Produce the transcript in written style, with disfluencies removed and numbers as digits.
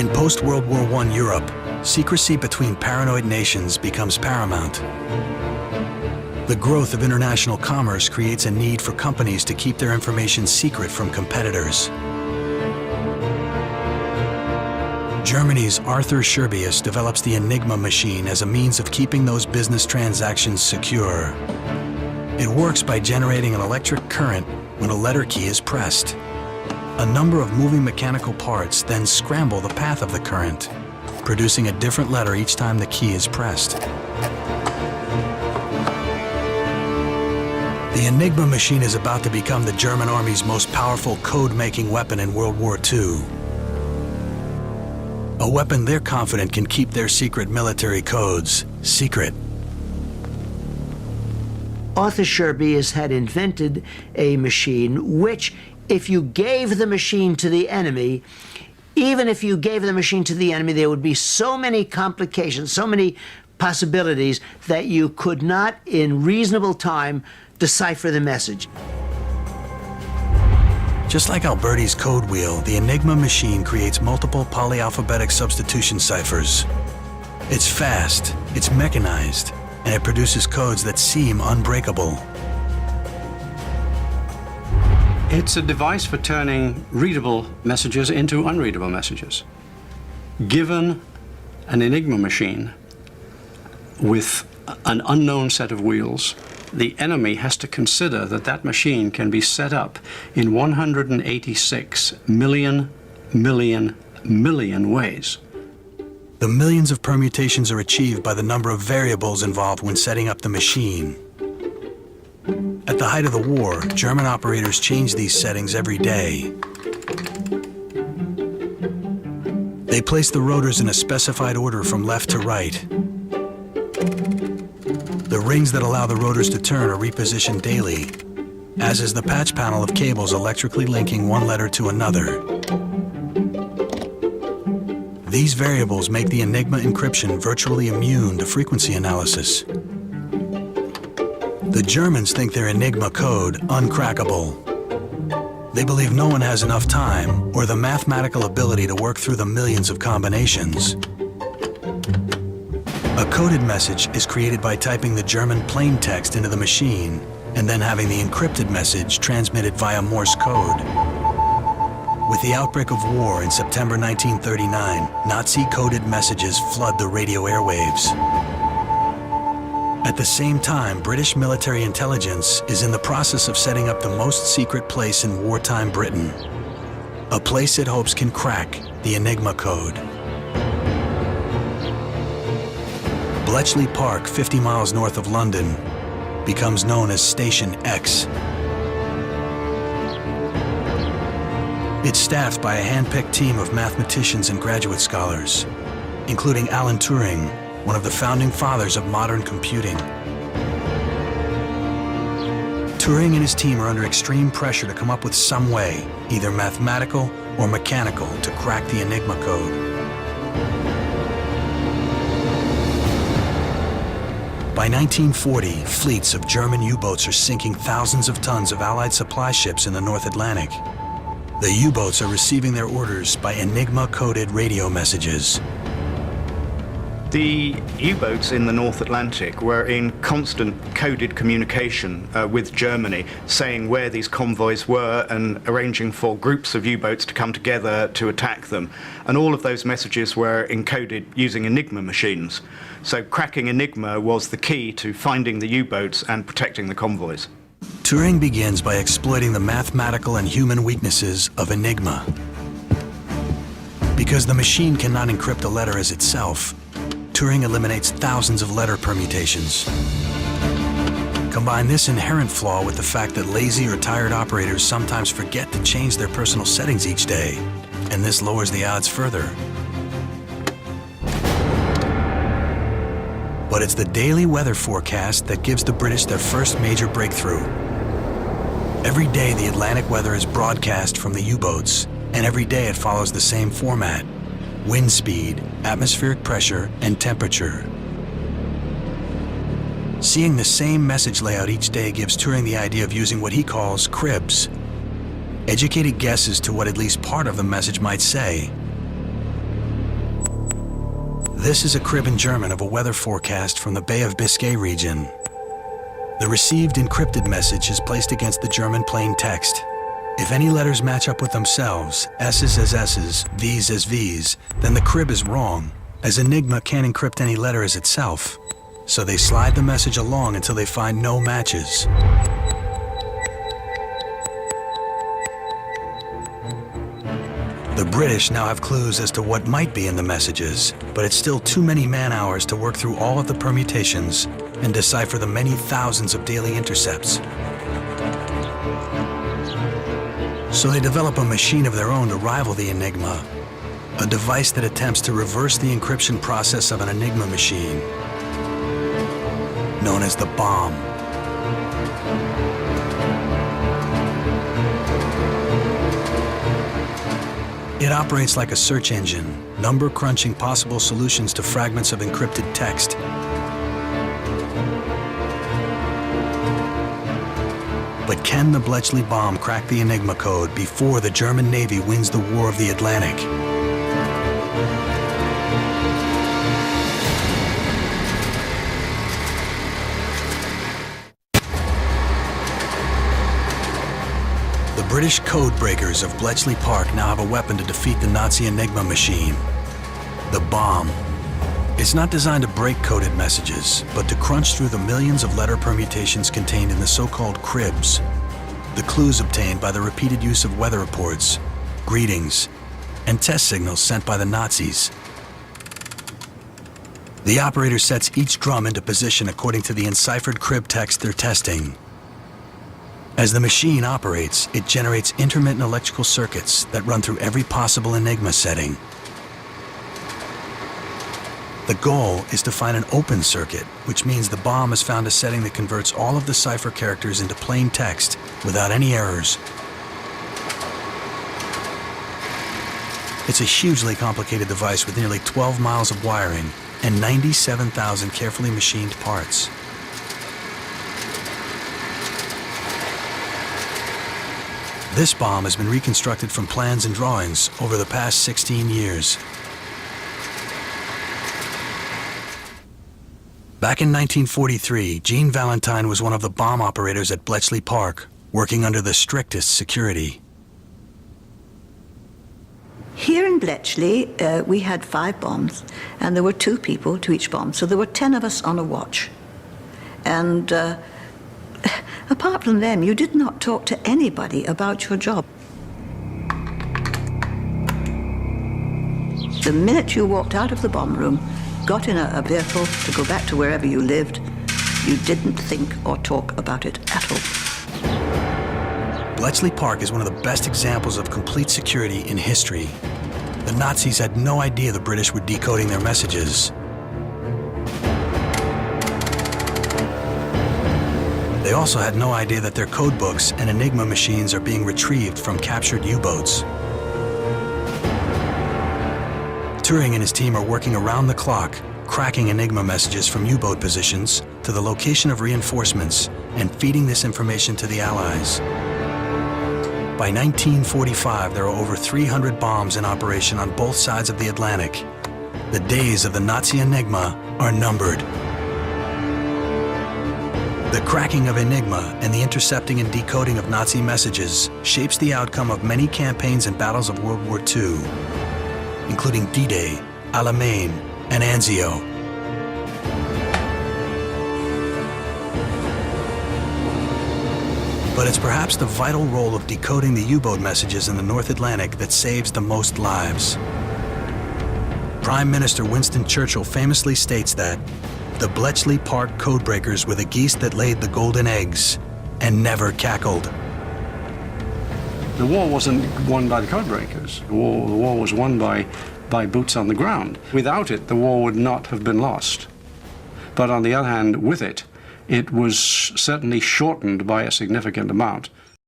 In post-World War I Europe, secrecy between paranoid nations becomes paramount. The growth of international commerce creates a need for companies to keep their information secret from competitors. Germany's Arthur Scherbius develops the Enigma machine as a means of keeping those business transactions secure. It works by generating an electric current when a letter key is pressed. A number of moving mechanical parts then scramble the path of the current, producing a different letter each time the key is pressed. The Enigma machine is about to become the German Army's most powerful code-making weapon in World War II. A weapon they're confident can keep their secret military codes secret. Arthur Scherbius had invented a machine which, if you gave the machine to the enemy, even if you gave the machine to the enemy, there would be so many complications, so many possibilities that you could not, in reasonable time, decipher the message. Just like Alberti's code wheel, the Enigma machine creates multiple polyalphabetic substitution ciphers. It's fast, it's mechanized, and it produces codes that seem unbreakable. It's a device for turning readable messages into unreadable messages. Given an Enigma machine with an unknown set of wheels, the enemy has to consider that that machine can be set up in 186 million ways. The millions of permutations are achieved by the number of variables involved when setting up the machine. At the height of the war, German operators changed these settings every day. They placed the rotors in a specified order from left to right. The rings that allow the rotors to turn are repositioned daily, as is the patch panel of cables electrically linking one letter to another. These variables make the Enigma encryption virtually immune to frequency analysis. The Germans think their Enigma code uncrackable. They believe no one has enough time or the mathematical ability to work through the millions of combinations. A coded message is created by typing the German plain text into the machine and then having the encrypted message transmitted via Morse code. With the outbreak of war in September 1939, Nazi-coded messages flood the radio airwaves. At the same time, British military intelligence is in the process of setting up the most secret place in wartime Britain, a place it hopes can crack the Enigma code. Bletchley Park, 50 miles north of London, becomes known as Station X. It's staffed by a hand-picked team of mathematicians and graduate scholars, including Alan Turing, one of the founding fathers of modern computing. Turing and his team are under extreme pressure to come up with some way, either mathematical or mechanical, to crack the Enigma code. By 1940, fleets of German U-boats are sinking thousands of tons of Allied supply ships in the North Atlantic. The U-boats are receiving their orders by Enigma-coded radio messages. The U-boats in the North Atlantic were in constant coded communication with Germany, saying where these convoys were and arranging for groups of U-boats to come together to attack them. And all of those messages were encoded using Enigma machines. So cracking Enigma was the key to finding the U-boats and protecting the convoys. Turing begins by exploiting the mathematical and human weaknesses of Enigma. Because the machine cannot encrypt a letter as itself, Turing eliminates thousands of letter permutations. Combine this inherent flaw with the fact that lazy or tired operators sometimes forget to change their personal settings each day, and this lowers the odds further. But it's the daily weather forecast that gives the British their first major breakthrough. Every day the Atlantic weather is broadcast from the U-boats, and every day it follows the same format: wind speed, atmospheric pressure, and temperature. Seeing the same message layout each day gives Turing the idea of using what he calls cribs, educated guesses to what at least part of the message might say. This is a crib in German of a weather forecast from the Bay of Biscay region. The received encrypted message is placed against the German plain text. If any letters match up with themselves, S's as S's, V's as V's, then the crib is wrong, as Enigma can't encrypt any letter as itself. So they slide the message along until they find no matches. The British now have clues as to what might be in the messages, but it's still too many man-hours to work through all of the permutations and decipher the many thousands of daily intercepts. So they develop a machine of their own to rival the Enigma, a device that attempts to reverse the encryption process of an Enigma machine, known as the bomb. It operates like a search engine, number-crunching possible solutions to fragments of encrypted text. But can the Bletchley bomb crack the Enigma code before the German Navy wins the War of the Atlantic? The British code breakers of Bletchley Park now have a weapon to defeat the Nazi Enigma machine, the bomb. It's not designed to break coded messages, but to crunch through the millions of letter permutations contained in the so-called cribs, the clues obtained by the repeated use of weather reports, greetings, and test signals sent by the Nazis. The operator sets each drum into position according to the enciphered crib text they're testing. As the machine operates, it generates intermittent electrical circuits that run through every possible Enigma setting. The goal is to find an open circuit, which means the bomb has found a setting that converts all of the cipher characters into plain text without any errors. It's a hugely complicated device with nearly 12 miles of wiring and 97,000 carefully machined parts. This bomb has been reconstructed from plans and drawings over the past 16 years. Back in 1943, Gene Valentine was one of the bomb operators at Bletchley Park, working under the strictest security. Here in Bletchley, we had 5 bombs, and there were 2 people to each bomb, so there were 10 of us on a watch. And apart from them, you did not talk to anybody about your job. The minute you walked out of the bomb room, got in a vehicle to go back to wherever you lived, you didn't think or talk about it at all. Bletchley Park is one of the best examples of complete security in history. The Nazis had no idea the British were decoding their messages. They also had no idea that their code books and Enigma machines are being retrieved from captured U-boats. Turing and his team are working around the clock, cracking Enigma messages from U-boat positions to the location of reinforcements and feeding this information to the Allies. By 1945, there are over 300 bombs in operation on both sides of the Atlantic. The days of the Nazi Enigma are numbered. The cracking of Enigma and the intercepting and decoding of Nazi messages shapes the outcome of many campaigns and battles of World War II, including D-Day, Alamein, and Anzio. But it's perhaps the vital role of decoding the U-boat messages in the North Atlantic that saves the most lives. Prime Minister Winston Churchill famously states that the Bletchley Park codebreakers were the geese that laid the golden eggs and never cackled. The war wasn't won by the codebreakers. The war was won by boots on the ground. Without it, the war would not have been lost. But on the other hand, with it, it was certainly shortened by a significant amount.